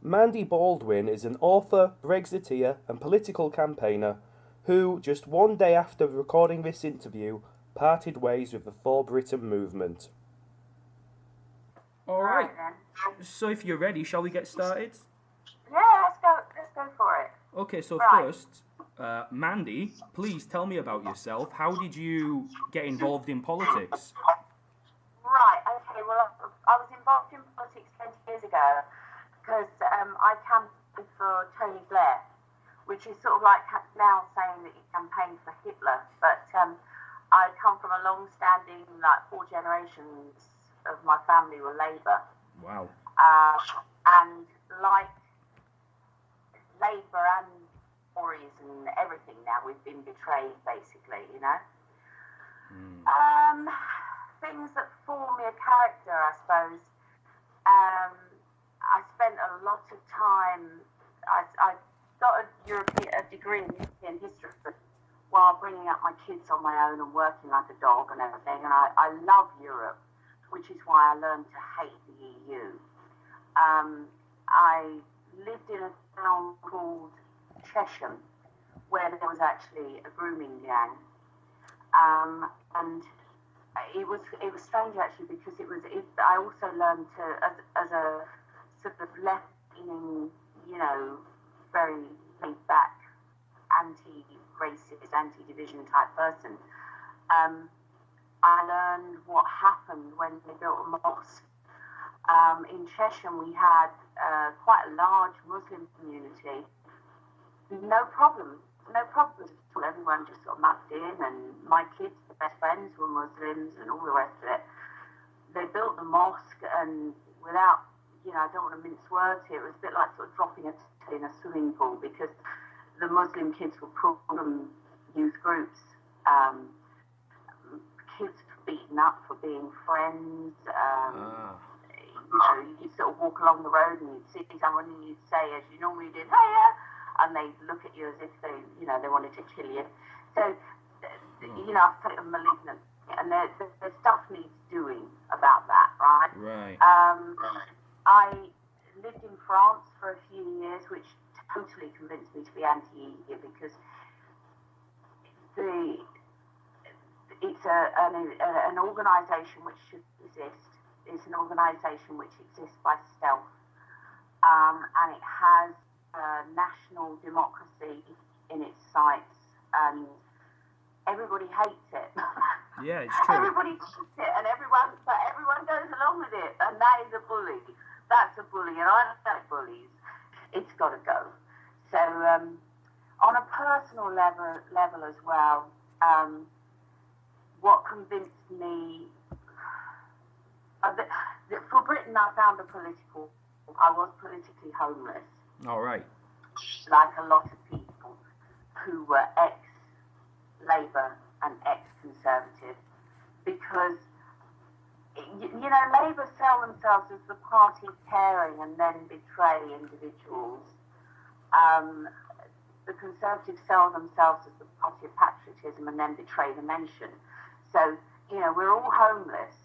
Mandy Baldwin is an author, Brexiteer, and political campaigner who, just one day after recording this interview, parted ways with the For Britain movement. All Right right. then. So if you're ready, shall we get started? Yeah, let's go. Let's go for it. Okay. So Right. first, Mandy, please tell me about yourself. How did you get involved in politics? Right. Okay. Well, I was involved in politics 20 years ago because I campaigned for Tony Blair, which is sort of like now saying that you campaigned for Hitler. But I come from a long-standing, like 4 generations of my family were Labour, Wow. and like Labour and Tories and everything now, we've been betrayed, basically, you know. Things that form me a character, I suppose. I spent a lot of time. I got a degree in European history while bringing up my kids on my own and working like a dog and everything. And I love Europe, which is why I learned to hate the EU. I lived in a town called Chesham, where there was actually a grooming gang, and it was strange actually because I also learned to as a sort of left-leaning, you know, very laid-back, anti-racist, anti-division type person. I learned what happened when they built a mosque. In Chesham, we had quite a large Muslim community. No problem at all. Everyone just sort of mucked in, and my kids, the best friends, were Muslims, and all the rest of it. They built the mosque, and without, you know, I don't want to mince words here, it was a bit like sort of dropping a tit in a swimming pool because the Muslim kids were pulled from youth groups. Kids beaten up for being friends. You know, you'd sort of walk along the road and you'd see someone and you'd say, as you normally did, hiya, and they'd look at you as if they, you know, they wanted to kill you. So, you know, I felt malignant, and the stuff needs doing about that, right? Right. I lived in France for a few years, which totally convinced me to be anti-EU because it's an organisation which should exist. It's an organisation which exists by stealth, and it has national democracy in its sights, and everybody hates it. Yeah, it's true. Everybody hates it, and everyone goes along with it, and that is a bully. That's a bully, and I don't like bullies. It's got to go. So, on a personal level as well, what convinced me for Britain, I was politically homeless. All right. Like a lot of people who were ex-Labour and ex-Conservative, because, you know, Labour sell themselves as the party caring and then betray individuals. The Conservatives sell themselves as the party of patriotism and then betray the nation. So, you know, we're all homeless.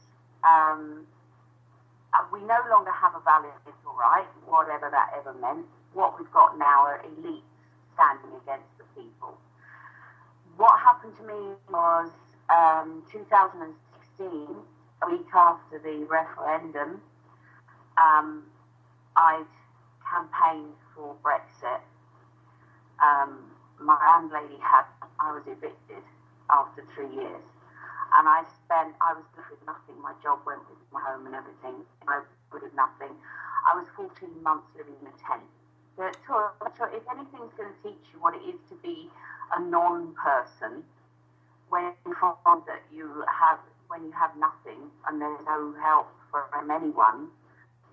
We no longer have a valid little right, whatever that ever meant. What we've got now are elites standing against the people. What happened to me was 2016, a week after the referendum, I'd campaigned for Brexit. My landlady I was evicted after 3 years. And I was left with nothing. My job went with my home and everything. I was with nothing. I was 14 months living in a tent. So if anything's going to teach you what it is to be a non-person, when you find that when you have nothing and there's no help from anyone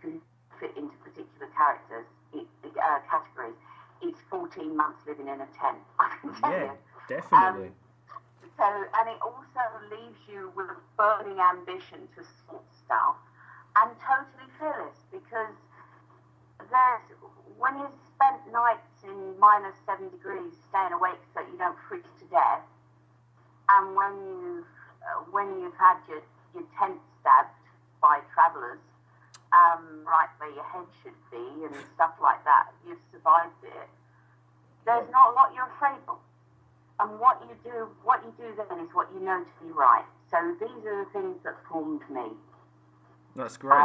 to fit into particular categories, it's 14 months living in a tent. I can tell you. Definitely. And it also leaves you with a burning ambition to sort stuff and totally fearless, because when you've spent nights in -7 degrees staying awake so that you don't freeze to death, and when you've had your tent stabbed by travellers, right where your head should be and stuff like that. You've survived it. There's not a lot you're afraid of. And what you do then is what you know to be right. So these are the things that formed me. That's great.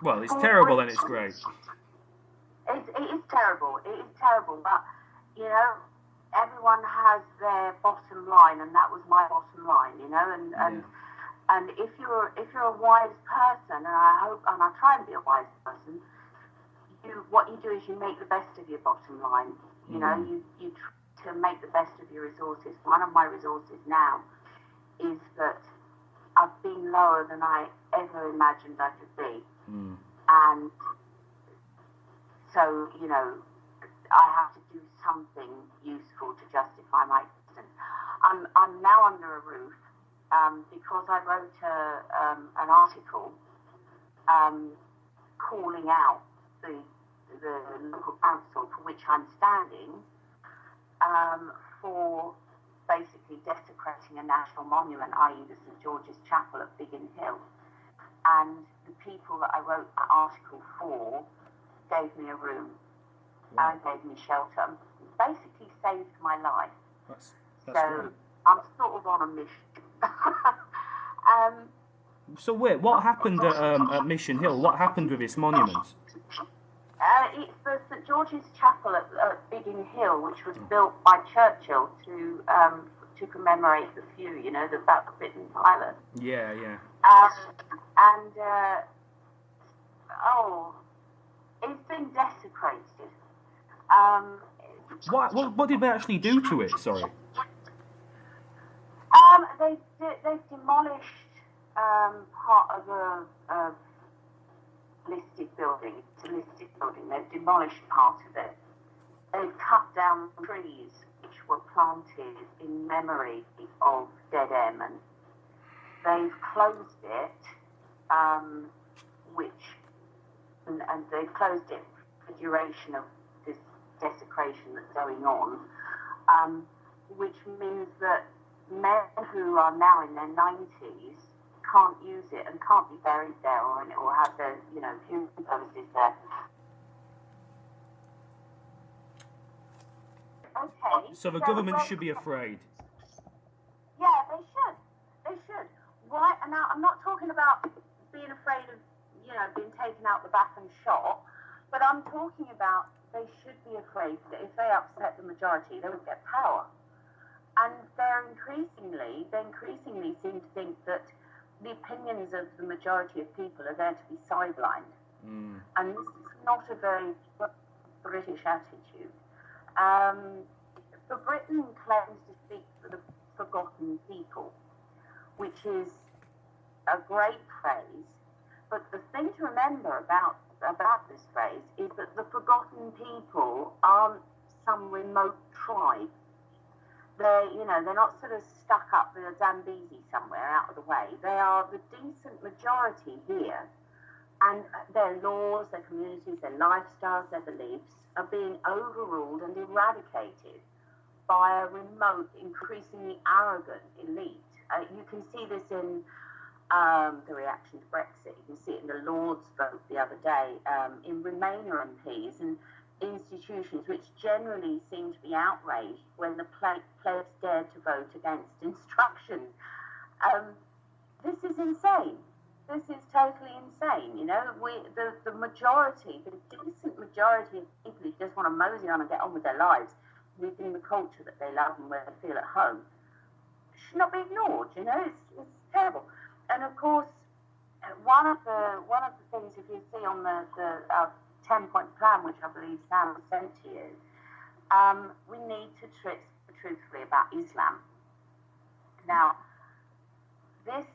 Well, it's terrible and it's great. It is terrible. It is terrible. But, you know, everyone has their bottom line, and that was my bottom line, you know. And if you're a wise person, and I try and be a wise person, what you do is you make the best of your bottom line. You know, you try to make the best of your resources. One of my resources now is that I've been lower than I ever imagined I could be. And so, you know, I have to do something useful to justify my existence. I'm now under a roof because I wrote an article calling out the local council for which I'm standing for basically desecrating a national monument, i.e. the St George's Chapel at Biggin Hill. And the people that I wrote that article for gave me a room, gave me shelter, basically saved my life. That's so great. I'm sort of on a mission. So wait, what happened at Mission Hill? What happened with this monument? It's the St George's Chapel at Biggin Hill, which was built by Churchill to commemorate the few, you know, about the Britain pilot. Yeah. It's been desecrated. What did they actually do to it? Sorry. They've demolished part of a listed building. It's a listed building. They've demolished part of it. They've cut down trees which were planted in memory of Dead M, and they've closed it, and they've closed it for the duration of this desecration that's going on, which means that men who are now in their 90s can't use it and can't be buried there or have their, you know, funeral services there. Okay. So the government should be afraid. Yeah, they should. They should. Why? And now I'm not talking about being afraid of, you know, being taken out the back and shot, but I'm talking about they should be afraid that if they upset the majority, they would get power. And they increasingly seem to think that the opinions of the majority of people are there to be sidelined. And this is not a very British attitude. For Britain claims to speak for the forgotten people, which is a great phrase, but the thing to remember about this phrase is that the forgotten people aren't some remote tribe. They're not sort of stuck up in a Zambezi somewhere out of the way. They are the decent majority here, and their laws, their communities, their lifestyles, their beliefs are being overruled and eradicated by a remote, increasingly arrogant elite. You can see this in the reaction to Brexit. You can see it in the Lords vote the other day, in Remainer MPs and institutions which generally seem to be outraged when the players dare to vote against instruction. This is insane. This is totally insane. You know, the majority, the decent majority of people who just want to mosey on and get on with their lives within the culture that they love and where they feel at home, should not be ignored. You know, it's terrible. And of course, one of the things, if you see on the 10-point plan, which I believe Sam sent to you, we need to speak truthfully about Islam. Now, this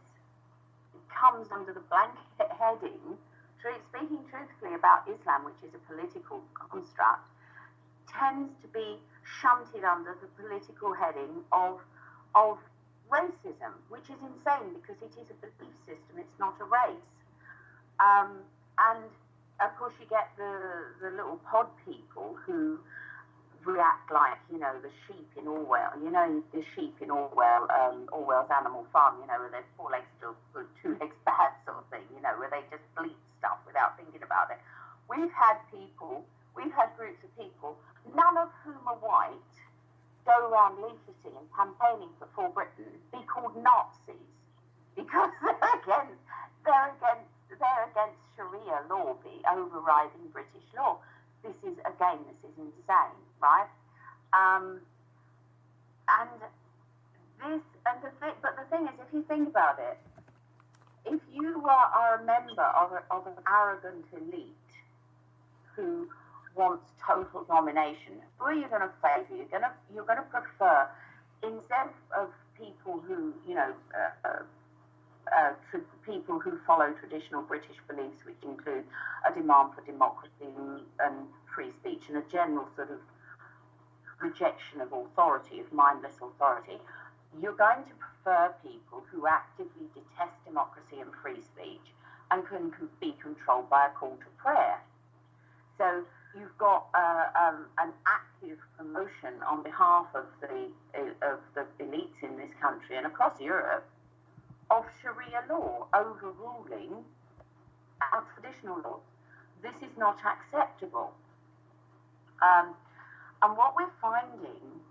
comes under the blanket heading, speaking truthfully about Islam, which is a political construct, tends to be shunted under the political heading of racism, which is insane because it is a belief system, it's not a race. And of course you get the little pod people who react like, the sheep in Orwell, the sheep in Orwell's Animal Farm, where there's 4 legs good, 2 legs bad sort of thing, where they just bleat stuff without thinking about it. We've had groups of people, none of whom are white, go around leafleting and campaigning for Britain, be called Nazis, because they're against Sharia law, the overriding British law. This is insane, right? But the thing is, if you think about it, if you are a member of an arrogant elite who wants total domination, who are you going to favour? You're going to prefer, instead of people who people who follow traditional British beliefs, which include a demand for democracy and free speech and a general sort of rejection of authority, of mindless authority, you're going to prefer people who actively detest democracy and free speech and can be controlled by a call to prayer. So you've got an active promotion on behalf of the elites in this country and across Europe of Sharia law overruling our traditional laws. This is not acceptable. And what we're finding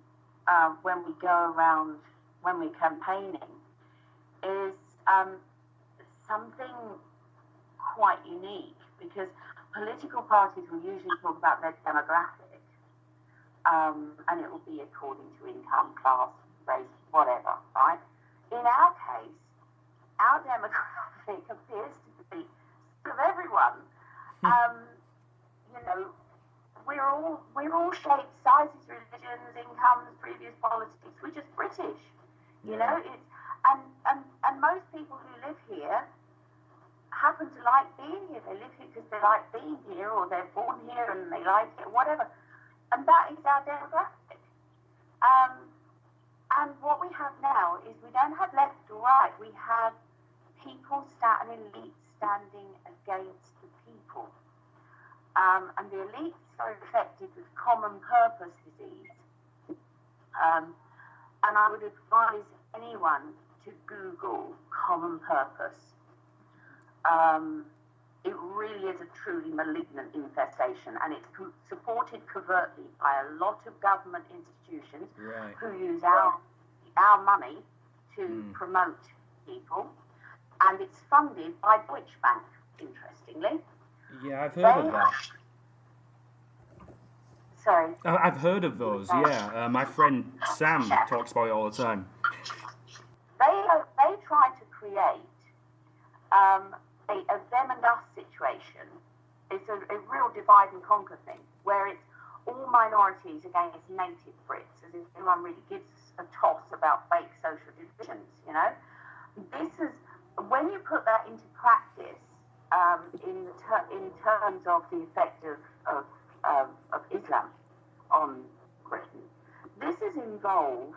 when we go around, when we're campaigning, is something quite unique, because political parties will usually talk about their demographic, and it will be according to income, class, race, whatever, right? In our case, our demographic appears to be of everyone. We're all shapes, sizes, religions, incomes, previous politics. We're just British, and most people who live here happen to like being here. They live here because they like being here, or they're born here and they like it, whatever. And that is our demographic. And what we have now is we don't have left or right. We have an elite standing against the people. And the elites are infected with common purpose disease. And I would advise anyone to Google common purpose. It really is a truly malignant infestation, and it's supported covertly by a lot of government institutions who use our money to promote people, and it's funded by Deutsche Bank, interestingly. Yeah, I've heard of that. Sorry. I've heard of those, yeah. My friend Sam talks about it all the time. They try to create a them and us situation. It's a real divide and conquer thing, where it's all minorities against native Brits, as if anyone really gives a toss about fake social divisions, This is, when you put that into practice, in terms of the effect of Islam on Britain, this is involved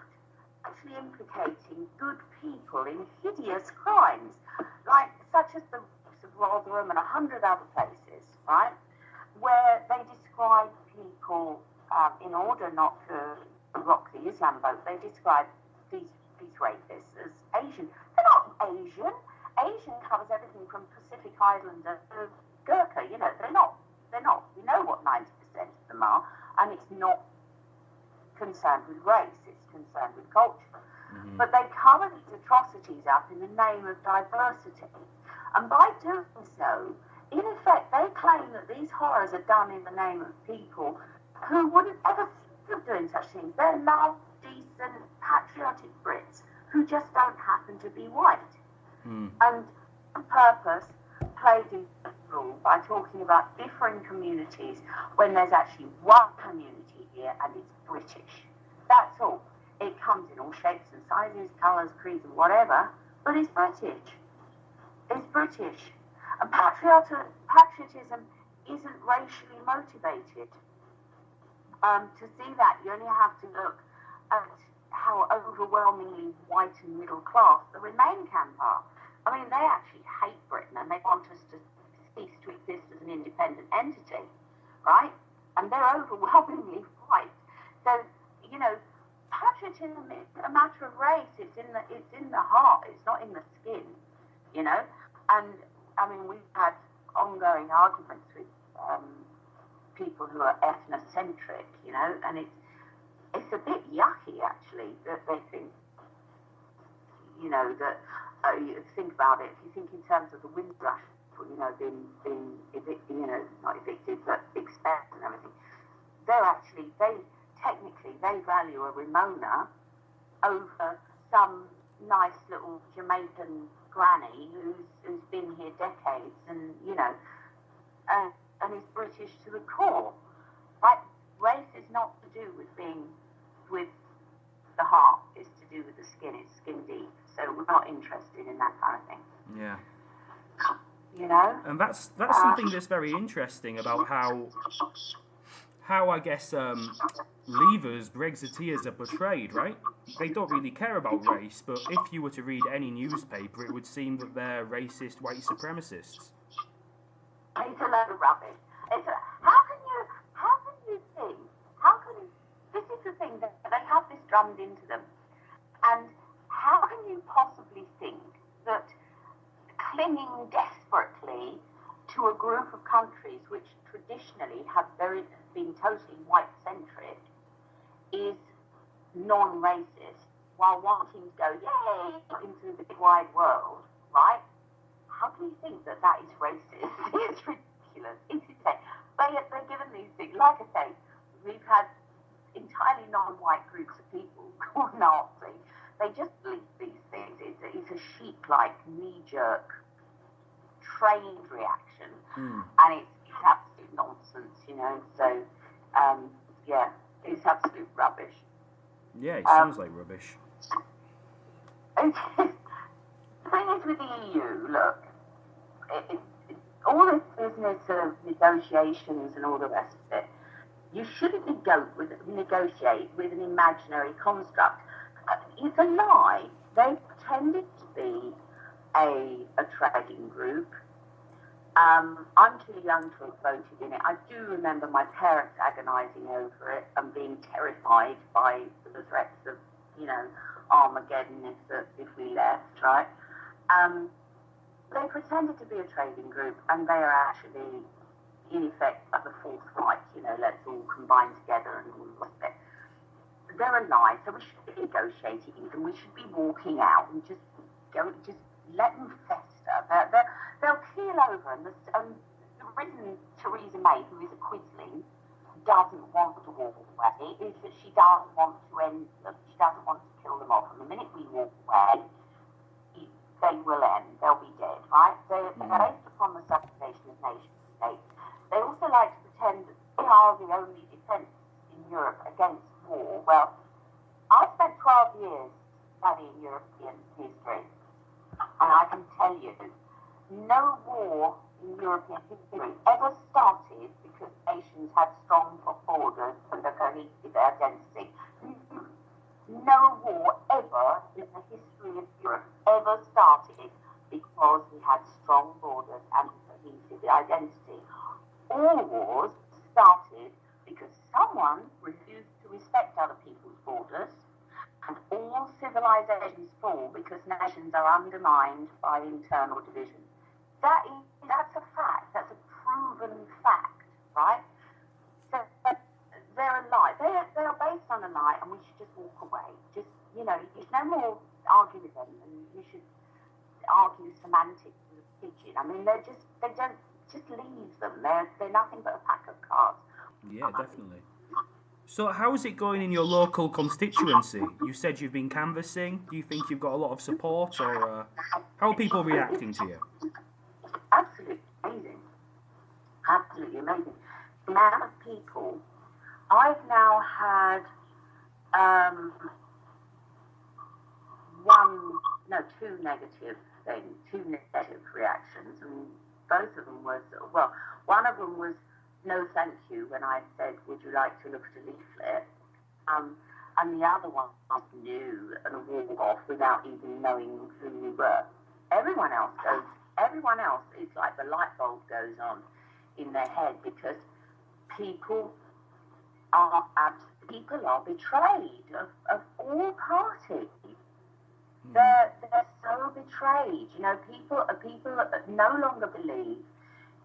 actually implicating good people in hideous crimes, such as the rapes of Rotherham and 100 other places, right, where they describe people, in order not to rock the Islam boat, they describe these rapists as Asian. They're not Asian. Asian covers everything from Pacific Islander to Gurkha. They're not. We know what 90% of them are, and it's not concerned with race. It's concerned with culture. Mm-hmm. But they cover these atrocities up in the name of diversity, and by doing so, in effect, they claim that these horrors are done in the name of people who wouldn't ever think of doing such things. They're loved, decent, patriotic Brits who just don't happen to be white. And on purpose played in rule by talking about different communities when there's actually one community here, and it's British. That's all. It comes in all shapes and sizes, colours, creeds, and whatever, but it's British. It's British. And patriotism isn't racially motivated. To see that, you only have to look at how overwhelmingly white and middle class the Remain camp are. I mean, they actually hate Britain, and they want us to cease to exist as an independent entity, right? And they're overwhelmingly white. So, you know, patriotism is a matter of race. It's in the heart. It's not in the skin. You know, and I mean we've had ongoing arguments with people who are ethnocentric. You know, and it's a bit yucky actually that they think. You know that you think about it. If you think in terms of the Windrush, you know, being evicted, you know, not evicted but expelled and everything. They value a Ramona over some nice little Jamaican granny who's been here decades and, you know, and is British to the core. Right? Race is not to do with being with the heart, it's to do with the skin, it's skin deep. So we're not interested in that kind of thing. Yeah. You know? And that's something that's very interesting about how I guess Leavers, Brexiteers are portrayed, right? They don't really care about race, but if you were to read any newspaper, it would seem that they're racist white supremacists. It's a load of rubbish. This is the thing, that they have this drummed into them, and how can you possibly think that clinging desperately to a group of countries which traditionally have been totally white-centric is non-racist, while wanting to go, yay, into the big wide world, right? How can you think that is racist? It's ridiculous. They're given these things. Like I say, we've had entirely non-white groups of people called Nazi. They just believe these things. It's a sheep-like, knee-jerk, trained reaction, and it's absolute nonsense, you know. So, yeah, it's absolute rubbish. Yeah, it sounds like rubbish. The thing is with the EU, look, all this business of negotiations and all the rest of it, you shouldn't negotiate with an imaginary construct. It's a lie. They pretended to be a trading group. I'm too young to have voted in it. I do remember my parents agonising over it and being terrified by the threats of, you know, Armageddon if we left, right? They pretended to be a trading group, and they are actually, in effect, like the Fourth Reich, you know, let's all combine together and all the rest of it. They're a lie, so we should be negotiating with them. We should be walking out and just let them fester. They'll keel over, and the reason Theresa May, who is a quisling, doesn't want to walk away is that she doesn't want to end them. She doesn't want to kill them off. And the minute we walk away, they will end. They'll be dead, right? They're based upon the subjugation of nation states. They also like to pretend that they are the only defence in Europe against war. Well, I spent 12 years studying European history, and I can tell you, no war in European history ever started because nations had strong borders and a cohesive identity. No war ever in the history of Europe ever started because we had strong borders and cohesive identity. All wars started because someone refused to respect other people's borders, and all civilizations fall because nations are undermined by internal division. That's a fact. That's a proven fact, right? So they're a lie. They're based on a lie, and we should just walk away. Just, you know, there's no more argue with them, and you should argue semantics with a pigeon. I mean, they don't just leave them. They're nothing but a pack of cards. Yeah, definitely. So how's it going in your local constituency? You said you've been canvassing. Do you think you've got a lot of support, or how are people reacting to you? Absolutely amazing. Absolutely amazing. The amount of people. I've now had two negative reactions, and both of them was, well, one of them was no thank you when I said, would you like to look at a leaflet? And the other one was new and a walk off without even knowing who we were. Everyone else, it's like the light bulb goes on in their head, because people are absolutely people are betrayed of all parties. They're so betrayed. You know, people no longer believe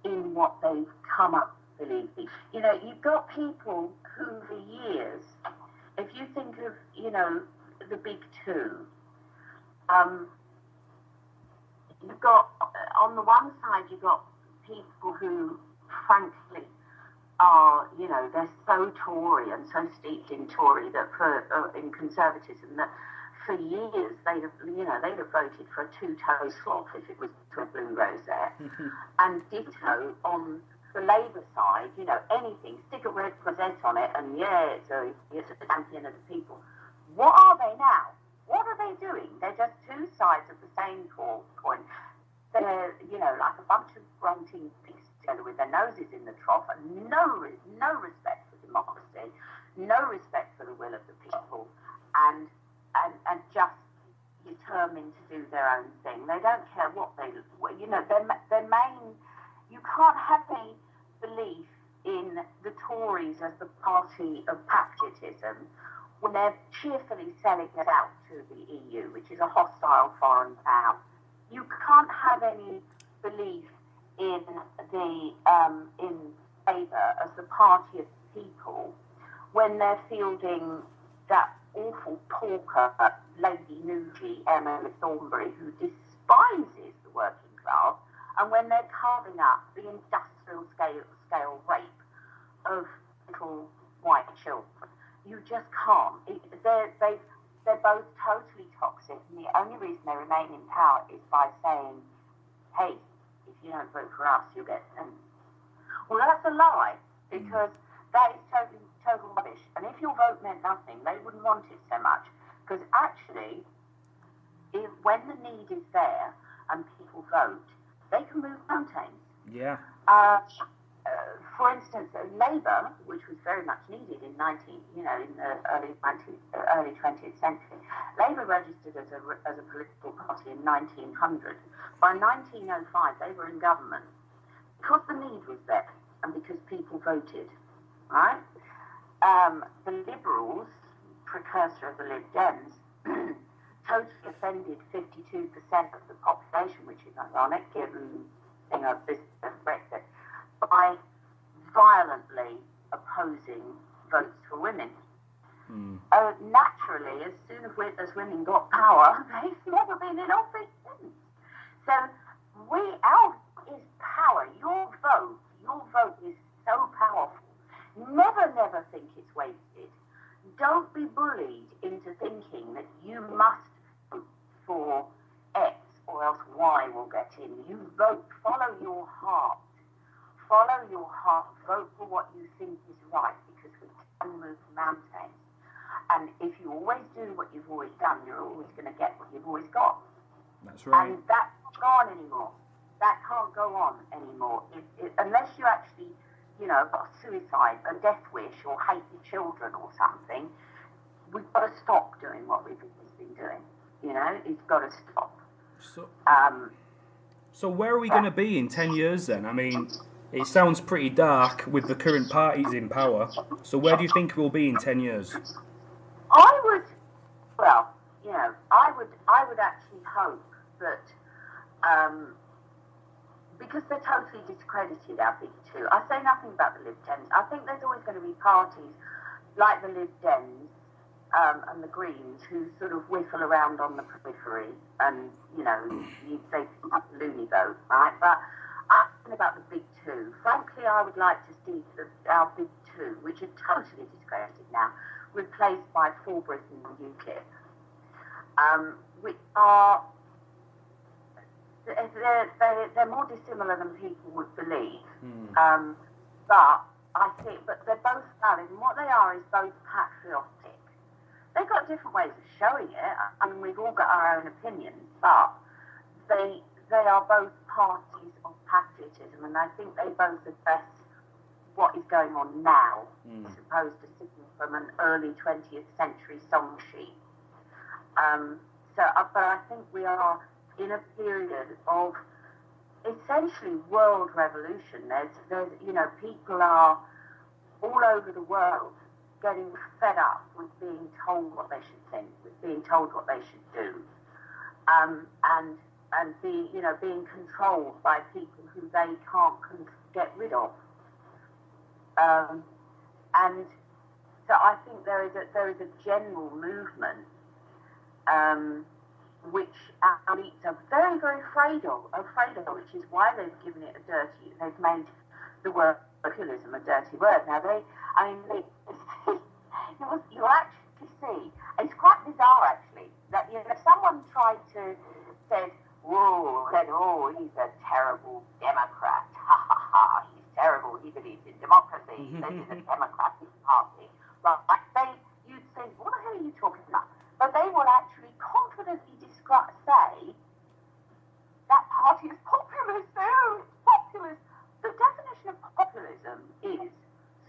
in what they've come up believing. You know, you've got people who for years, if you think of, you know, the big two, you've got, on the one side, you've got people who, frankly, are, you know, they're so Tory and so steeped in Tory that in conservatism that for years they'd have voted for a two-toe sloth if it was to a blue rosette. And ditto on the Labour side, you know, anything, stick a red rosette on it and yeah, it's a champion of the people. What are they now? What are they doing? They're just two sides of the same coin. They're, you know, like a bunch of grunting pigs together with their noses in the trough and no respect for democracy, no respect for the will of the people, and just determined to do their own thing. They don't care what you know, their main, you can't have any belief in the Tories as the party of patriotism when they're cheerfully selling it out to the EU, which is a hostile foreign power. You can't have any belief in in Labour as the party of the people when they're fielding that awful porker Lady Nugie, Emily Thornberry, who despises the working class, and when they're carving up the industrial scale rape of little white children. You just can't. They're both totally toxic, and the only reason they remain in power is by saying, hey, if you don't vote for us, you'll get sentenced. Well, that's a lie, because that is total rubbish. And if your vote meant nothing, they wouldn't want it so much. Because actually, when the need is there and people vote, they can move mountains. Yeah. For instance, Labour, which was very much needed in the early 20th century, Labour registered as a political party in 1900. By 1905, they were in government because the need was there and because people voted, right? The Liberals, precursor of the Lib Dems, totally offended 52% of the population, which is ironic given this Brexit, by violently opposing votes for women. Naturally, as soon as women got power, they've never been in office since. So ours is power. Your vote is so powerful. Never think it's wasted. Don't be bullied into thinking that you must vote for X or else Y will get in. You vote, follow your heart. Follow your heart, vote for what you think is right, because we can move mountains. And if you always do what you've always done, you're always going to get what you've always got. That's right. And that's not gone anymore. That can't go on anymore. Unless you actually, you know, got suicide, a death wish, or hate your children or something, we've got to stop doing what we've always been doing. You know, it's got to stop. So where are we going to be in 10 years then? I mean, it sounds pretty dark with the current parties in power. So where do you think we'll be in 10 years? I would actually hope that, because they're totally discredited, our big two. I say nothing about the Lib Dems. I think there's always going to be parties like the Lib Dems and the Greens who sort of whiffle around on the periphery and, you know, they have the loony vote, right? But I'm talking about the big two. Frankly, I would like to see our big two, which are totally discredited now, replaced by For Britain and UKIP, which are, they're more dissimilar than people would believe. But they're both valid, and what they are is both patriotic. They've got different ways of showing it. I mean, we've all got our own opinions, but they are both parties of patriotism, and I think they both address what is going on now, as opposed to sitting from an early 20th century song sheet. But I think we are in a period of essentially world revolution. There's you know, people are all over the world getting fed up with being told what they should think, with being told what they should do, and being controlled by people who they can't get rid of. And so I think there is a general movement which our elites are very, very afraid of, which is why they've made the word populism a dirty word. Now you'll actually see, it's quite bizarre actually, that someone tried to said, oh, he's a terrible Democrat, ha ha ha, he's terrible, he believes in democracy, he says he's a Democratic party. You'd say, what the hell are you talking about? But they will actually confidently say that party is populist. Oh, it's populist. The definition of populism is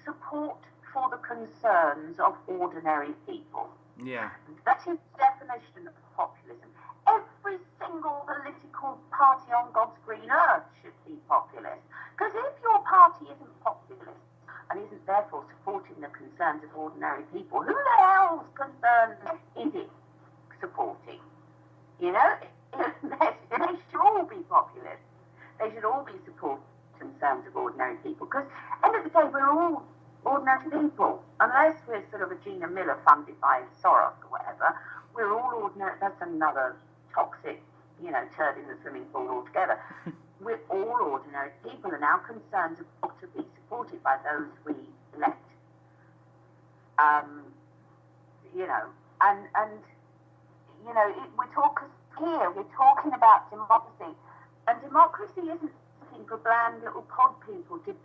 support for the concerns of ordinary people. Yeah. That is the definition of populism. Every single political party on God's green earth should be populist. Because if your party isn't populist and isn't therefore supporting the concerns of ordinary people, who the hell's concerns is it supporting? They should all be populist. They should all be supporting the concerns of ordinary people. Because at the end of the day, we're all ordinary people. Unless we're sort of a Gina Miller funded by Soros or whatever, we're all ordinary. That's another toxic, turd in the swimming pool altogether. We're all ordinary people, and our concerns have got to be supported by those we elect. We're talking about democracy, and democracy isn't something for bland little pod people to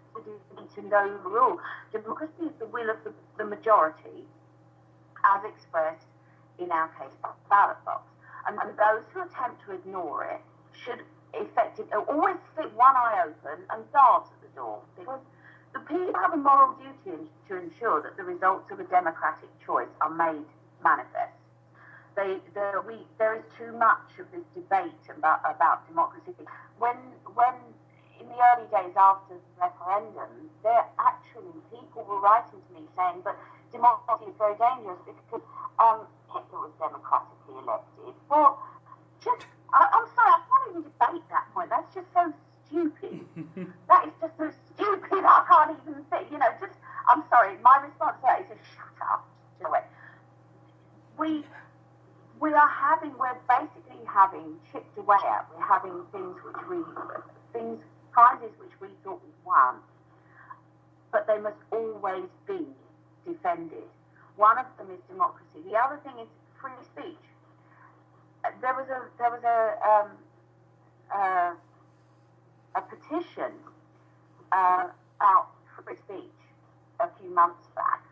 overrule. Democracy is the will of the majority, as expressed in our case by the ballot box. And those who attempt to ignore it should effectively always keep one eye open and guards at the door, because the people have a moral duty to ensure that the results of a democratic choice are made manifest. There is too much of this debate about democracy. When in the early days after the referendum, people were writing to me saying, but democracy is very dangerous because Hitler was democratically elected. Well, I'm sorry, I can't even debate that point. That's just so stupid. That is just so stupid. I can't even say, I'm sorry, my response to that is just shut up. We're basically having chipped away at. We're having prizes which we thought we won, but they must always be defended. One of them is democracy. The other thing is free speech. There was a petition about free speech a few months back,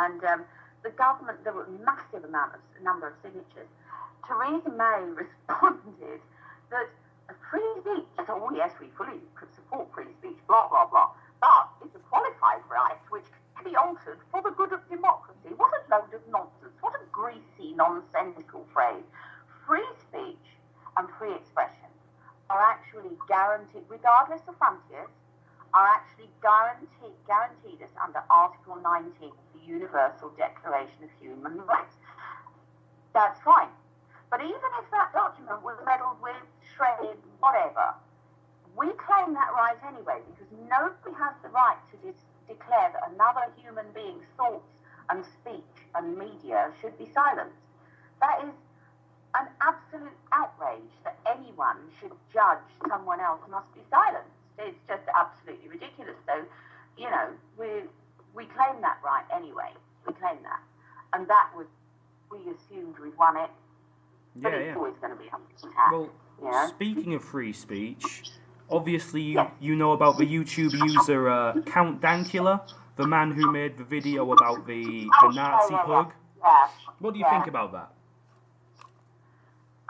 and the government, there were a massive number of signatures. Theresa May responded that free speech, oh yes, we fully support free speech, blah, blah, blah, but it's a qualified right which can be altered for the good of democracy. What a load of nonsense. What a greasy, nonsensical phrase. Free speech and free expression are actually guaranteed, regardless of frontiers, are actually guaranteed us under Article 19 of the Universal Declaration of Human Rights. That's fine. But even if that document was meddled with, shredded, whatever, we claim that right anyway, because nobody has the right to declare that another human being's thoughts and speech and media should be silenced. That is an absolute outrage that anyone should judge someone else must be silenced. It's just absolutely ridiculous. So, we claim that right anyway. We claim that. And that was, we assumed we'd won it. But it's always going to be up to attack. Well, speaking of free speech, obviously you know about the YouTube user Count Dankula, the man who made the video about the Nazi pug. Yeah. What do you think about that?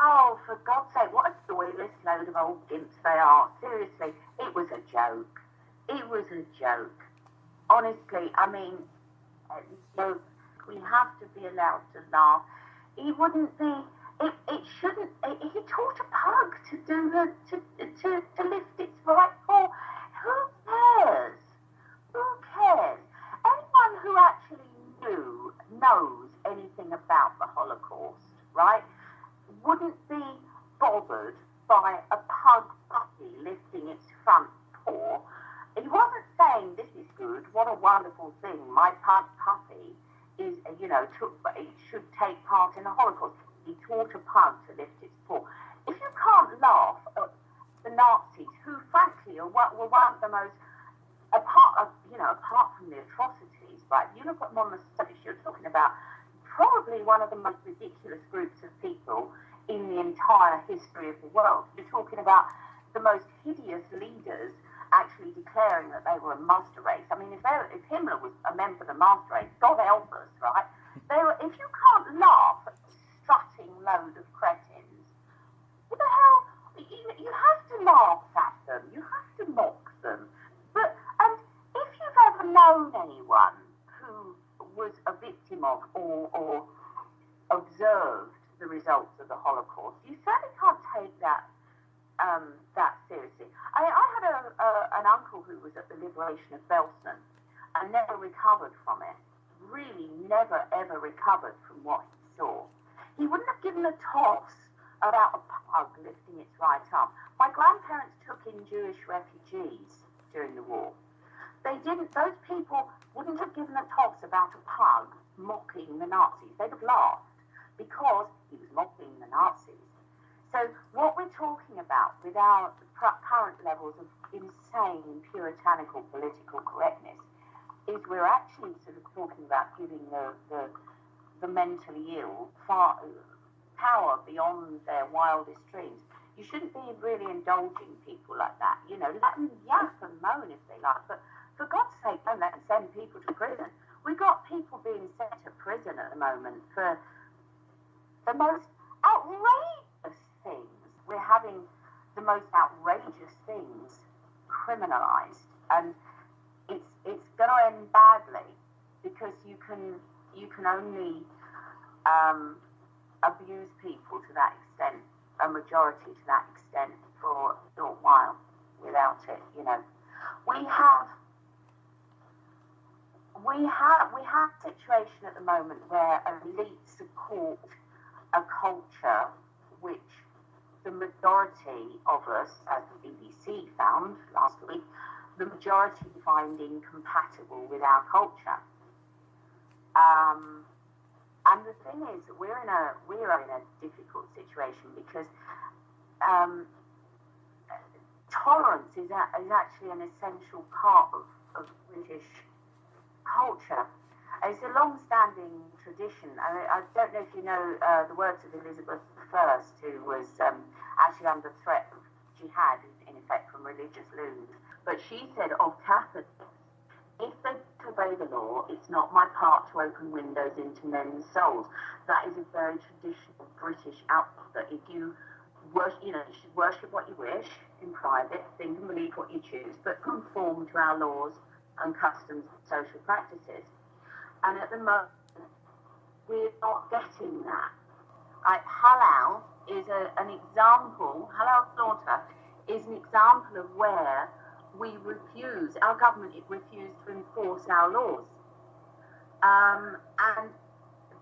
Oh, for God's sake, what a joyless load of old gimps they are. Seriously, it was a joke. It was a joke. Honestly, I mean, we have to be allowed to laugh. He wouldn't be, it shouldn't, he taught a pug to lift its right paw. Who cares? Who cares? Anyone who actually knows anything about the Holocaust, right, wouldn't be bothered by a pug puppy lifting its front paw. He wasn't saying, this is good, what a wonderful thing, my pug puppy is, it should take part in the Holocaust. He taught a pug to lift its paw. If you can't laugh at the Nazis, who frankly were one of the most, apart from the atrocities, right, you look at them on the surface, you're talking about probably one of the most ridiculous groups of people in the entire history of the world. You're talking about the most hideous leaders actually declaring that they were a master race. I mean, if Himmler was a member of the master race, God help us, right? If you can't laugh at the strutting load of cretins, what the hell? You have to laugh at them. You have to mock them. And if you've ever known anyone who was a victim of or observed the results of the Holocaust, you certainly can't take that seriously. I had an uncle who was at the liberation of Belsen and never recovered from it. Really never ever recovered from what he saw. He wouldn't have given a toss about a pug lifting its right arm. My grandparents took in Jewish refugees during the war. Those people wouldn't have given a toss about a pug mocking the Nazis. They'd have laughed because he was mocking the Nazis. So what we're talking about with our current levels of insane puritanical political correctness is we're actually sort of talking about giving the mentally ill power beyond their wildest dreams. You shouldn't be really indulging people like that. Let them yap and moan if they like, but for God's sake, don't let them send people to prison. We've got people being sent to prison at the moment for the most outrageous things. We're having the most outrageous things criminalized, and it's going to end badly because you can only abuse people to that extent, a majority to that extent, for a short while. Without it, we have a situation at the moment where elites support a culture which the majority of us, as the BBC found last week, the majority find incompatible with our culture. And the thing is, we're in a difficult situation because tolerance is actually an essential part of British culture. It's a long-standing tradition. I don't know if you know the words of Elizabeth I, who was actually under threat of jihad, in effect, from religious loons. But she said of Catholics, if they obey the law, it's not my part to open windows into men's souls. That is a very traditional British outlook, that if you worship, you should worship what you wish in private, think and believe what you choose, but conform to our laws and customs and social practices. And at the moment, we're not getting that. Halal is an example, halal slaughter is an example of where our government refused to enforce our laws, and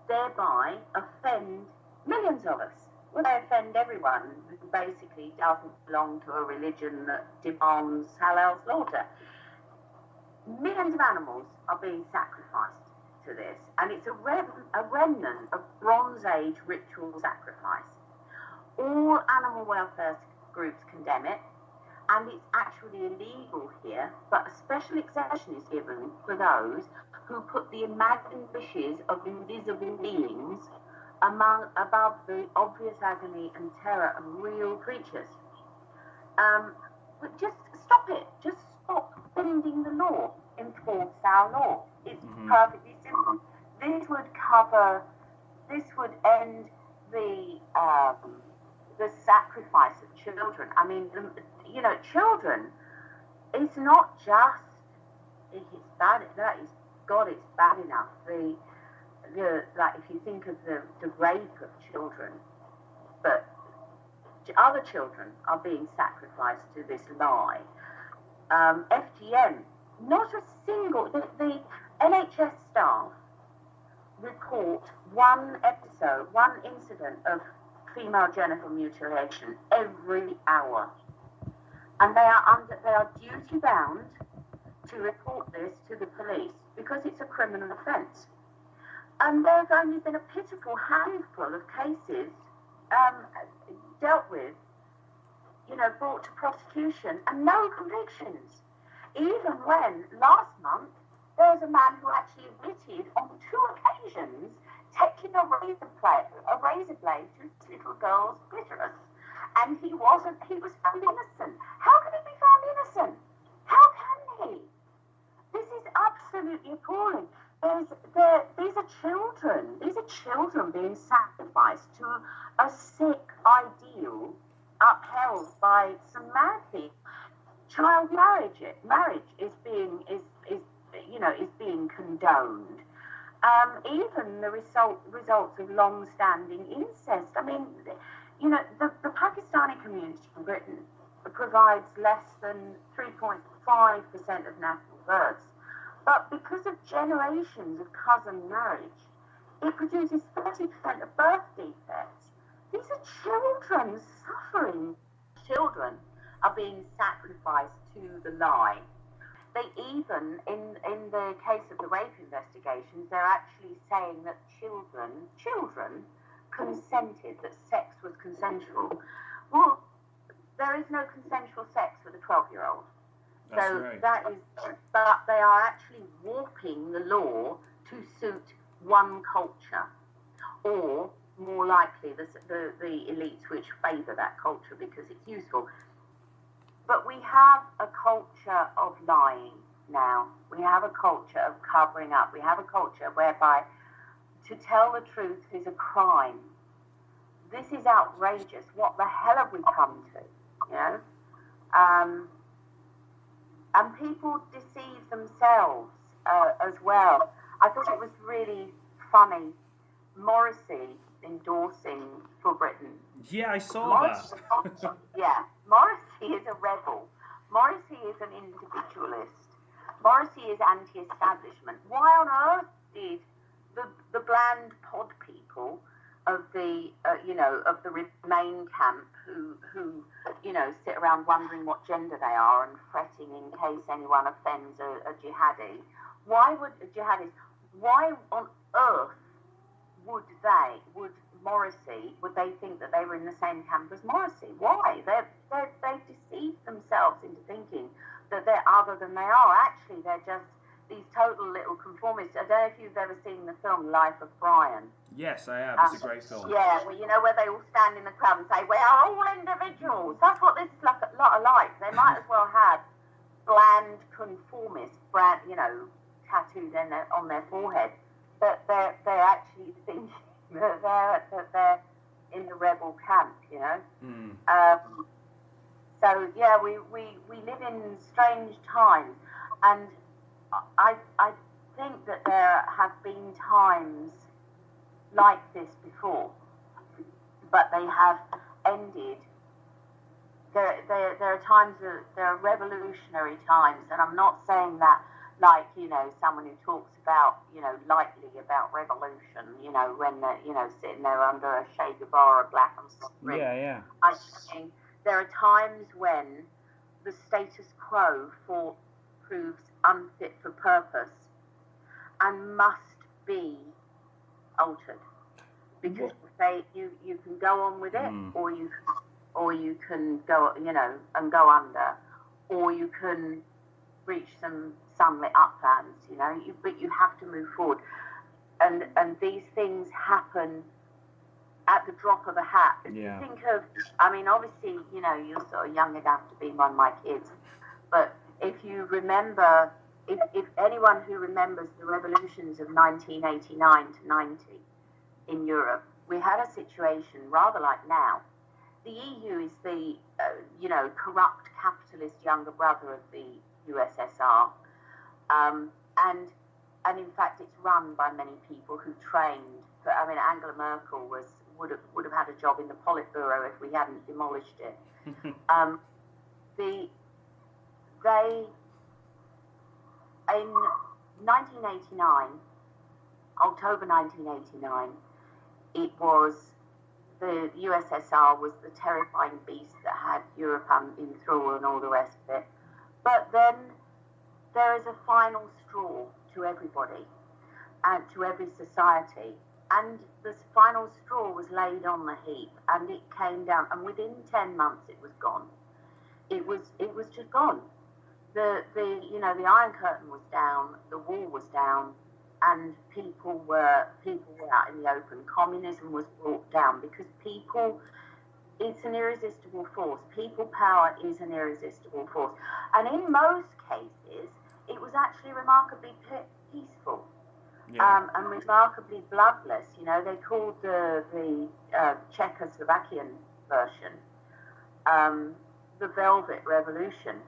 thereby offend millions of us. Well, they offend everyone who basically doesn't belong to a religion that demands halal slaughter. Millions of animals are being sacrificed to this, and it's a remnant of Bronze Age ritual sacrifice. All animal welfare groups condemn it, and it's actually illegal here, but a special exception is given for those who put the imagined wishes of invisible beings above the obvious agony and terror of real creatures. But just stop it. Just stop bending the law. Enforce our law. It's perfectly simple. This would end the sacrifice of children. I mean, children, it's not just, it's bad, that is, God, it's bad enough. Like, if you think of the rape of children, but other children are being sacrificed to this lie. FGM, not a single, the NHS staff report one episode, one incident of female genital mutilation every hour, and they are duty bound to report this to the police because it's a criminal offence. And there's only been a pitiful handful of cases dealt with, brought to prosecution, and no convictions. Even when last month there's a man who actually admitted on 2 occasions taking a razor blade to his little girl's clitoris, and he was found innocent. How can he be found innocent? How can he? This is absolutely appalling. These are children being sacrificed to a sick ideal upheld by some mad people. Child marriage is being condoned. Even the results of long-standing incest. I mean, the Pakistani community in Britain provides less than 3.5% of national births. But because of generations of cousin marriage, it produces 30% of birth defects. These are children suffering. Children are being sacrificed to the lie. They even, in the case of the rape investigations, they're actually saying that children consented, that sex was consensual. Well, there is no consensual sex with a 12-year-old. So right. But they are actually warping the law to suit one culture, or more likely the elites which favour that culture because it's useful. But we have a culture of lying now. We have a culture of covering up. We have a culture whereby to tell the truth is a crime. This is outrageous. What the hell have we come to? And people deceive themselves as well. I thought it was really funny, Morrissey endorsing for Britain. Yeah, I saw that. Yeah, Morrissey is a rebel. Morrissey is an individualist. Morrissey is anti-establishment. Why on earth did the bland pod people of the of the Remain camp who sit around wondering what gender they are and fretting in case anyone offends a jihadi? Why on earth would they think that they were in the same camp as Morrissey? Why? They've deceived themselves into thinking that they're other than they are. Actually, they're just these total little conformists. I don't know if you've ever seen the film Life of Brian. Yes, I have. It's a great film. Yeah, well, where they all stand in the crowd and say, "We are all individuals." That's what this is like. A lot alike. They might as well have bland conformists, tattooed on their forehead. But they're actually thinking that they're in the rebel camp. So yeah, we live in strange times, and I think that there have been times like this before, but they have ended. There are times there are revolutionary times, and I'm not saying that like someone who talks about lightly about revolution, when they're sitting there under a Che Guevara black and spring. Yeah. I'm saying there are times when the status quo proves unfit for purpose and must be altered, because you can go on with it, or you can go and go under, or you can reach some sunlit uplands, but you have to move forward, and these things happen at the drop of a hat. If you think of, obviously, you're sort of young enough to be one of my kids, but if you remember, if anyone who remembers the revolutions of 1989 to 90 in Europe, we had a situation rather like now. The EU is the, corrupt capitalist younger brother of the USSR, and in fact it's run by many people who trained. Angela Merkel would have had a job in the Politburo if we hadn't demolished it. In 1989, October 1989, it was the USSR was the terrifying beast that had Europe in thrall and all the rest of it. But then there is a final straw to everybody and to every society. And the final straw was laid on the heap, and it came down. And within 10 months, it was gone. It was just gone. The Iron Curtain was down, the wall was down, and people were out in the open. Communism was brought down because it's an irresistible force. People power is an irresistible force. And in most cases, it was actually remarkably peaceful. Yeah. And remarkably bloodless. They called the Czechoslovakian version the Velvet Revolution,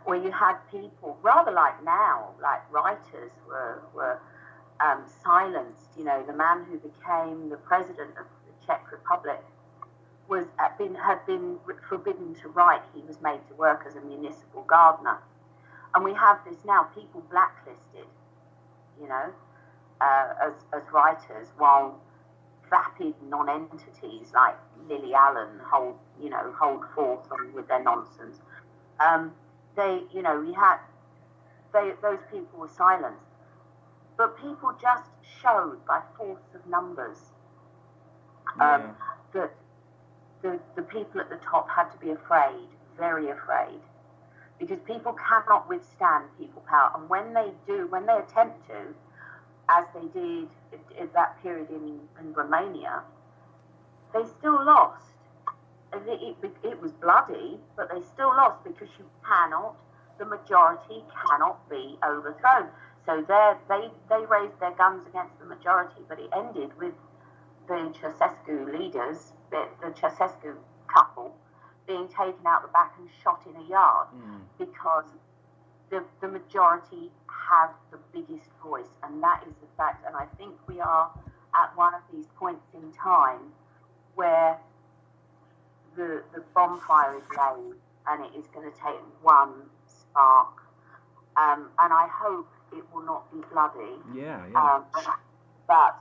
where you had people, rather like now, like writers were silenced. The man who became the president of the Czech Republic had been forbidden to write. He was made to work as a municipal gardener. And we have this now, people blacklisted, as writers, while vapid non-entities like Lily Allen hold forth with their nonsense. Those people were silenced, but people just showed by force of numbers that the people at the top had to be afraid, very afraid, because people cannot withstand people power, and when they attempt to, as they did at that period in Romania, they still lost. It was bloody, but they still lost because the majority cannot be overthrown. So they raised their guns against the majority, but it ended with the Ceausescu leaders, the Ceausescu couple, being taken out the back and shot in a yard because the majority have the biggest voice, and that is the fact. And I think we are at one of these points in time where the bonfire is laid, and it is going to take one spark. And I hope it will not be bloody. Yeah. But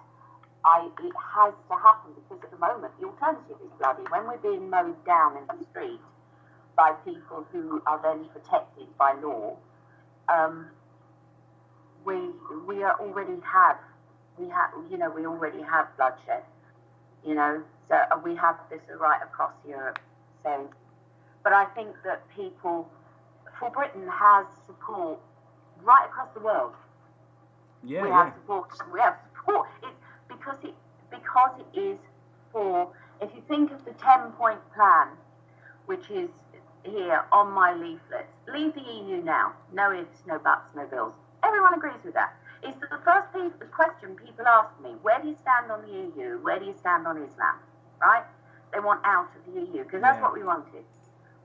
it has to happen, because at the moment the alternative is bloody. When we're being mowed down in the street by people who are then protected by law, we already have bloodshed, so we have this right across Europe. So, but I think that for Britain has support right across the world. We have support. It's because it is for. If you think of the 10-point plan, which is here on my leaflets, leave the EU now. No ifs, no buts, no bills. Everyone agrees with that. It's the first question people ask me: where do you stand on the EU? Where do you stand on Islam? Right? They want out of the EU because that's what we wanted.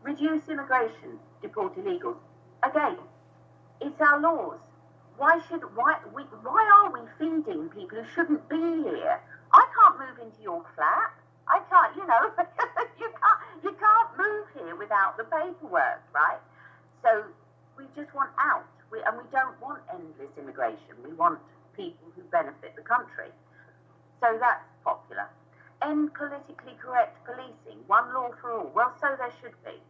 Reduce immigration, deport illegals. Again, it's our laws. Why are we feeding people who shouldn't be here? I can't move into your flat. I can't, you can't move here without the paperwork, right? So we just want out. And we don't want endless immigration. We want people who benefit the country. So that's popular. End politically correct policing. One law for all. Well, so there should be.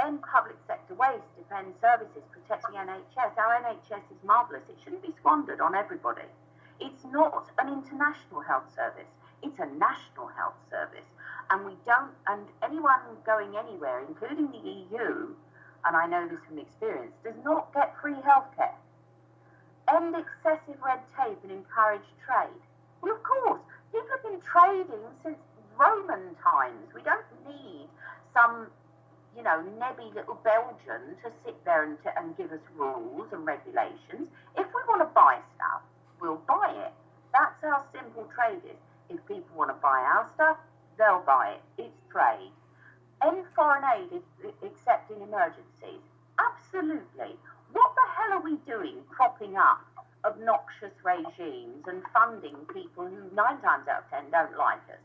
End public sector waste, defend services, protect the NHS. Our NHS is marvellous. It shouldn't be squandered on everybody. It's not an international health service. It's a national health service. And anyone going anywhere, including the EU, and I know this from experience, does not get free healthcare. End excessive red tape and encourage trade. Well, of course, people have been trading since Roman times. We don't need some nebby little Belgian to sit there and give us rules and regulations. If we want to buy stuff, we'll buy it. That's how simple trade is. If people want to buy our stuff, they'll buy it. It's trade. End foreign aid except in emergencies. Absolutely. What the hell are we doing propping up obnoxious regimes and funding people who 9 times out of 10 don't like us?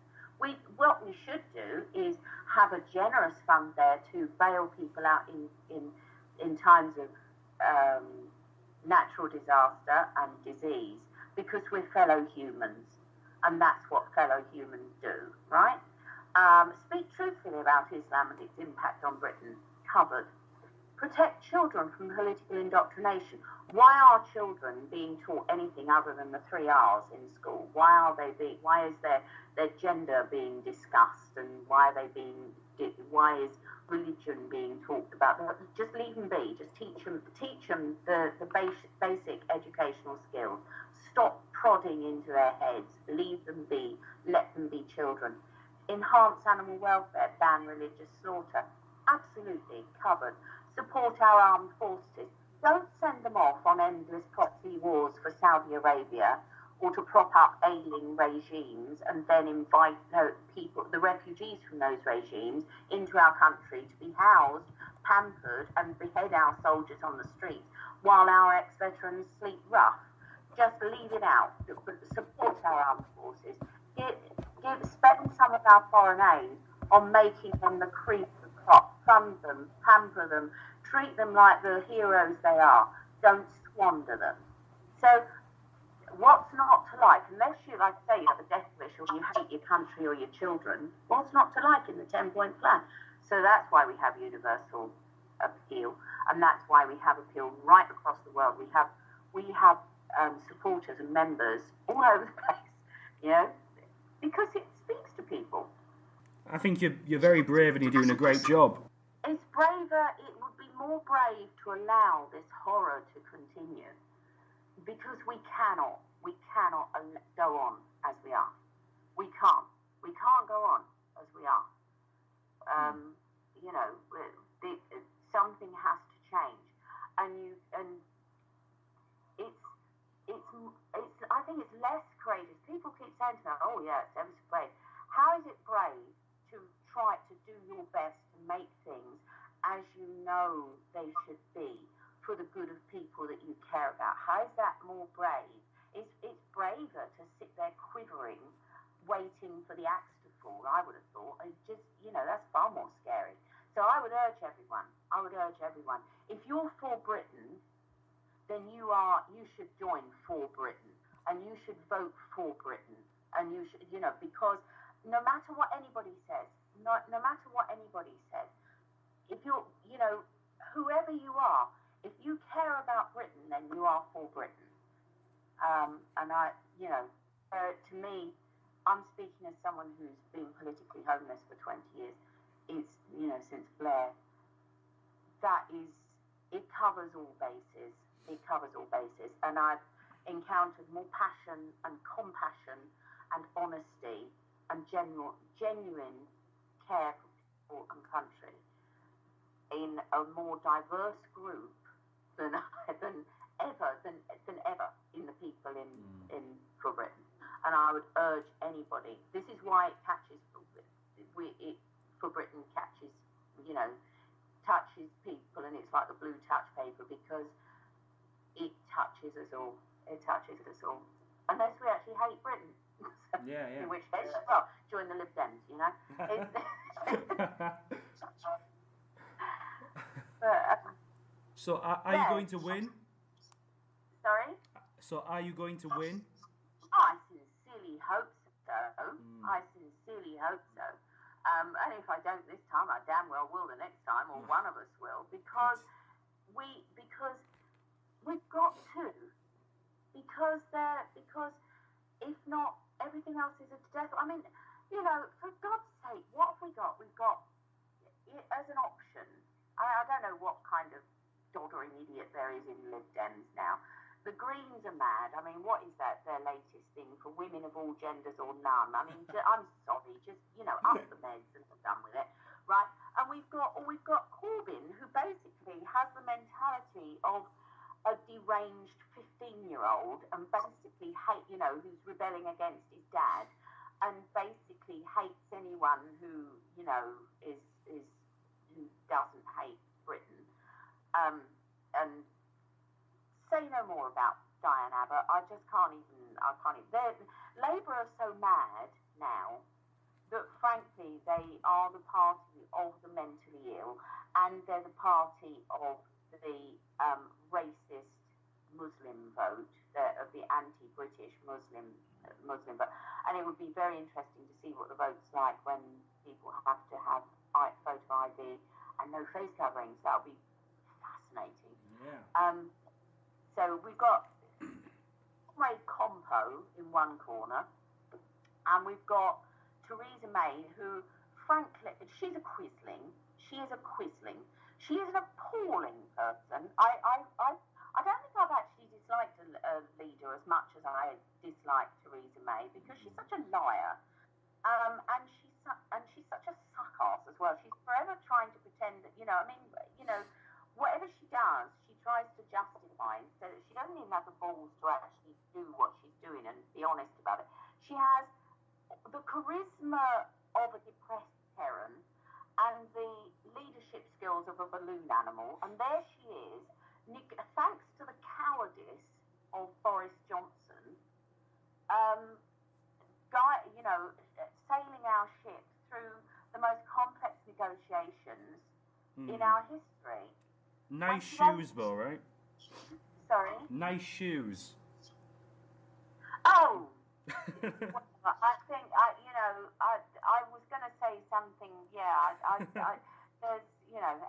What we should do is have a generous fund there to bail people out in times of natural disaster and disease, because we're fellow humans, and that's what fellow humans do, right? Speak truthfully about Islam and its impact on Britain, covered. Protect children from political indoctrination. Why are children being taught anything other than the 3 R's in school? Why is their gender being discussed, and why is religion being talked about? Just leave them be. Just teach them the basic educational skills. Stop prodding into their heads. Leave them be. Let them be children. Enhance animal welfare. Ban religious slaughter. Absolutely covered. Support our armed forces. Don't send them off on endless proxy wars for Saudi Arabia, or to prop up ailing regimes and then invite the refugees from those regimes into our country to be housed, pampered, and behead our soldiers on the streets while our ex-veterans sleep rough. Just leave it out. Support our armed forces. Spend some of our foreign aid on making them the cream of the crop. Fund them, pamper them, treat them like the heroes they are. Don't squander them. So, what's not to like? Unless you, like I say, you have a death wish or you hate your country or your children, what's not to like in the 10-point plan? So that's why we have universal appeal, and that's why we have appeal right across the world. We have supporters and members all over the place, you know, because it speaks to people. I think you're very brave and you're doing a great job. It's braver. It would be more brave to allow this horror to continue, because we cannot go on as we are. We can't go on as we are. You know, something has to change, and it's I think it's less courageous. People keep saying to me, "Oh yeah, it's ever so brave." How is it brave to try to do your best to make things as you know they should be for the good of people that you care about? How is that more brave? It's braver to sit there quivering, waiting for the axe to fall, I would have thought. It's just, you know, that's far more scary. So I would urge everyone, if you're for Britain, then you should join For Britain, and you should vote for Britain, and you should, you know, because no matter what anybody says, if you're, you know, whoever you are, if you care about Britain, then you are for Britain. And I, you know, to me, I'm speaking as someone who's been politically homeless for 20 years. It's, you know, since Blair. It covers all bases. And I've encountered more passion and compassion and honesty and genuine care for people and country in a more diverse group than ever in the people in For Britain. And I would urge anybody. This is why it catches. For Britain catches, you know, touches people, and it's like the blue touch paper, because it touches us all. Unless we actually hate Britain. Yeah. In which case, well, join the Lib Dems, you know. So are you going to win? Sorry? So are you going to win? I sincerely hope so. And if I don't this time, I damn well will the next time, or one of us will, because we've got to. Because if not, everything else is a death. I mean, you know, for God's sake, what have we got? We've got, as an option, I don't know what kind of doddering idiot there is in Lib Dems now. The Greens are mad. I mean, what is that, their latest thing for women of all genders or none? I mean, I'm sorry, just, you know, up the meds and done with it, right? And we've got Corbyn, who basically has the mentality of a deranged 15-year-old, and basically who's rebelling against his dad, and basically hates anyone who, you know, who doesn't hate Britain. And say no more about Diane Abbott. I can't even. Labour are so mad now that, frankly, they are the party of the mentally ill, and they're the party of the racist vote of the anti-British Muslim vote, and it would be very interesting to see what the vote's like when people have to have photo ID and no face coverings. That'll be fascinating. Yeah. So we've got Comrade Compo in one corner, and we've got Theresa May, who, frankly, she's a quisling. She is a quisling. She is an appalling person. I don't think I've actually disliked a leader as much as I dislike Theresa May, because she's such a liar, and she's such a suck ass as well. She's forever trying to pretend that, whatever she does, she tries to justify, so that she doesn't even have the balls to actually do what she's doing and be honest about it. She has the charisma of a depressed heron and the leadership skills of a balloon animal, and there she is, thanks to the cowardice of Boris Johnson, sailing our ship through the most complex negotiations in our history. Nice shoes, though, right? Sorry? Nice shoes. Oh! Well, I think, I was going to say something, there's,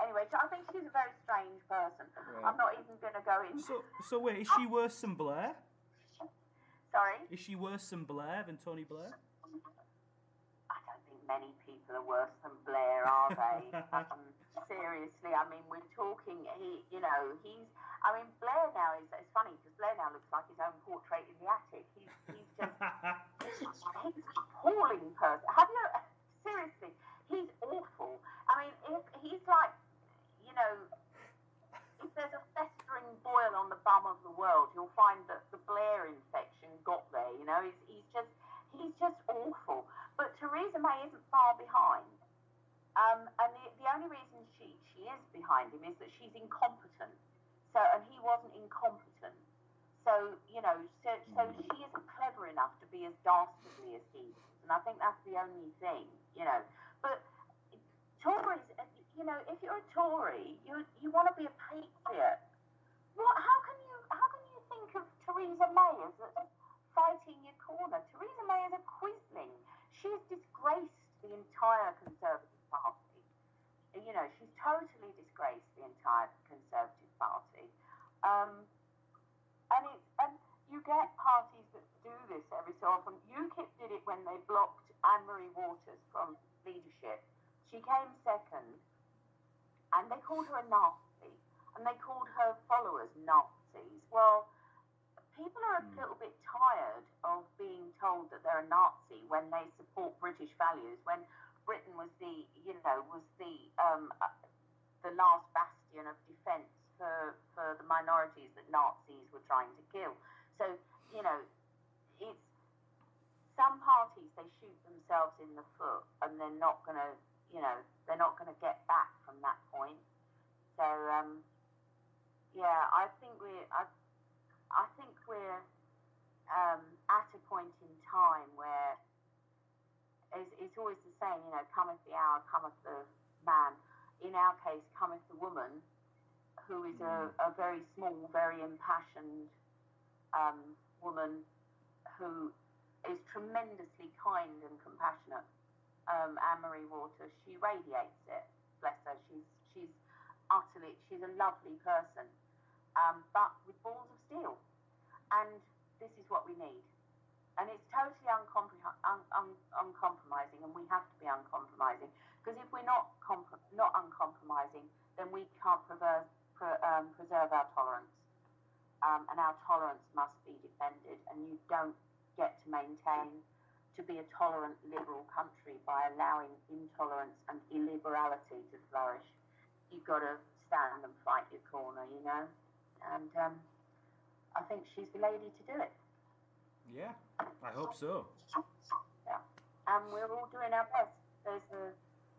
anyway, so I think she's a very strange person. Right. I'm not even going to go into... So wait, is she worse than Blair? Sorry? Is she worse than Blair, than Tony Blair? I don't think many people are worse than Blair, are they? Seriously, I mean, we're talking, Blair now it's funny, because Blair now looks like his own portrait in the attic. He's just, he's an appalling person. Seriously, he's awful. I mean, if he's like, if there's a festering boil on the bum of the world, you'll find that the Blair infection got there, he's just awful. But Theresa May isn't far behind. And the only reason she is behind him is that she's incompetent. And he wasn't incompetent. So she isn't clever enough to be as dastardly as he is. And I think that's the only thing, But Tories, if you're a Tory, you want to be a patriot. How can you think of Theresa May as fighting your corner? Theresa May is a quisling. She has disgraced the entire Conservative Party. She's totally disgraced the entire Conservative Party. And you get parties that do this every so often. UKIP did it when they blocked Anne-Marie Waters from leadership. She came second, and they called her a Nazi, and they called her followers Nazis. Well, people are a little bit tired of being told that they're a Nazi when they support British values, when Britain was the last bastion of defence for the minorities that Nazis were trying to kill. So, it's some parties, they shoot themselves in the foot, and they're not going to get back from that point. So, I think we're at a point in time where it's always the same, cometh the hour, cometh the man. In our case, cometh the woman, who is a very small, very impassioned woman who is tremendously kind and compassionate. Anne-Marie Waters, she radiates it. Bless her. She's a lovely person, but with balls of steel. And this is what we need. And it's totally uncompromising, and we have to be uncompromising, because if we're not uncompromising, then we can't preserve our tolerance. And our tolerance must be defended, and you don't get to maintain to be a tolerant liberal country by allowing intolerance and illiberality to flourish. You've got to stand and fight your corner, and I think she's the lady to do it. Yeah, I hope so. Yeah, and we're all doing our best.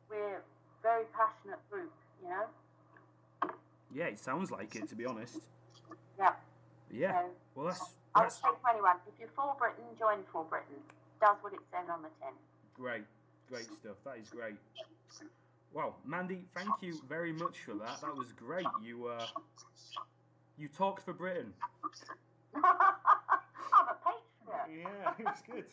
We're a very passionate group, Yeah, it sounds like it, to be honest. Yeah. Yeah. So, well, that's. I would say to anyone, if you're for Britain, join for Britain. Does what it says on the tin. Great stuff. That is great. Wow, Mandy, thank you very much for that. That was great. You talked for Britain. I'm a patriot. Yeah, it was good.